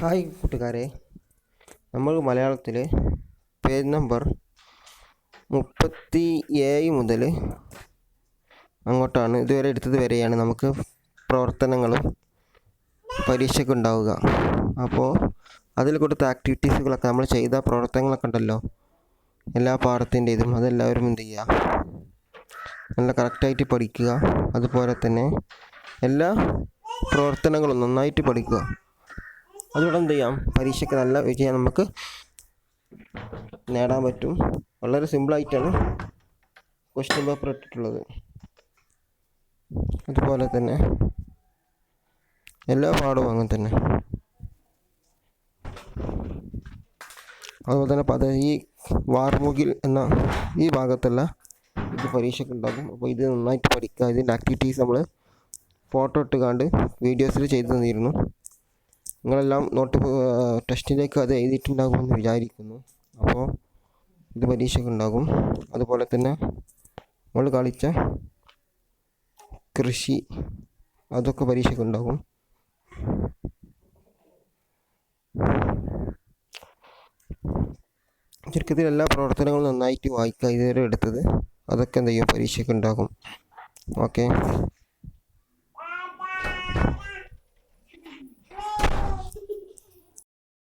Hi കൂട്ടുകാരെ, നമ്മൾ മലയാളത്തിൽ പേജ് നമ്പർ 37 മുതൽ അങ്ങോട്ടാണ് ഇതുവരെ എടുത്തത് വരെയാണ് നമുക്ക് പ്രവർത്തനങ്ങളും പരീക്ഷയ്ക്ക് ഉണ്ടാവുക. അപ്പോൾ അതിൽ കൊടുത്ത ആക്ടിവിറ്റീസുകളൊക്കെ നമ്മൾ ചെയ്ത പ്രവർത്തനങ്ങളൊക്കെ ഉണ്ടല്ലോ, എല്ലാ പാഠത്തിൻ്റെതും അതെല്ലാവരും എന്ത് ചെയ്യുക, നല്ല കറക്റ്റായിട്ട് പഠിക്കുക. അതുപോലെ തന്നെ എല്ലാ പ്രവർത്തനങ്ങളും നന്നായിട്ട് പഠിക്കുക. അതുകൊണ്ട് എന്ത് ചെയ്യാം, പരീക്ഷയ്ക്ക് നല്ല വിജയം നമുക്ക് നേടാൻ പറ്റും. വളരെ സിമ്പിളായിട്ടാണ് ക്വസ്റ്റ്യൻ പേപ്പർ ഇട്ടിട്ടുള്ളത്. അതുപോലെ തന്നെ എല്ലാ പാഠവും അങ്ങനെ തന്നെ. അതുപോലെ തന്നെ ഈ വാർമുകിൽ എന്ന ഈ ഭാഗത്തുള്ള ഇത് പരീക്ഷയ്ക്ക് ഉണ്ടാകും. അപ്പോൾ ഇത് നന്നായിട്ട് പഠിക്കുക. ഇതിൻ്റെ ആക്ടിവിറ്റീസ് നമ്മൾ ഫോട്ടോ ഇട്ടുകാണ്ട് വീഡിയോസിൽ ചെയ്തു തന്നിരുന്നു. നിങ്ങളെല്ലാം ടെസ്റ്റിലേക്ക് അത് എഴുതിയിട്ടുണ്ടാകുമെന്ന് വിചാരിക്കുന്നു. അപ്പോൾ ഇത് പരീക്ഷയ്ക്ക് ഉണ്ടാകും. അതുപോലെ തന്നെ നമ്മൾ കളിച്ച കൃഷി അതൊക്കെ പരീക്ഷയ്ക്ക് ഉണ്ടാകും. ചുരുക്കത്തിൽ എല്ലാ പ്രവർത്തനങ്ങളും നന്നായിട്ട് വായിക്കുക. ഇതുവരെ എടുത്തത് അതൊക്കെ എന്ത് ചെയ്യും, പരീക്ഷയ്ക്ക് ഉണ്ടാകും. ഓക്കെ.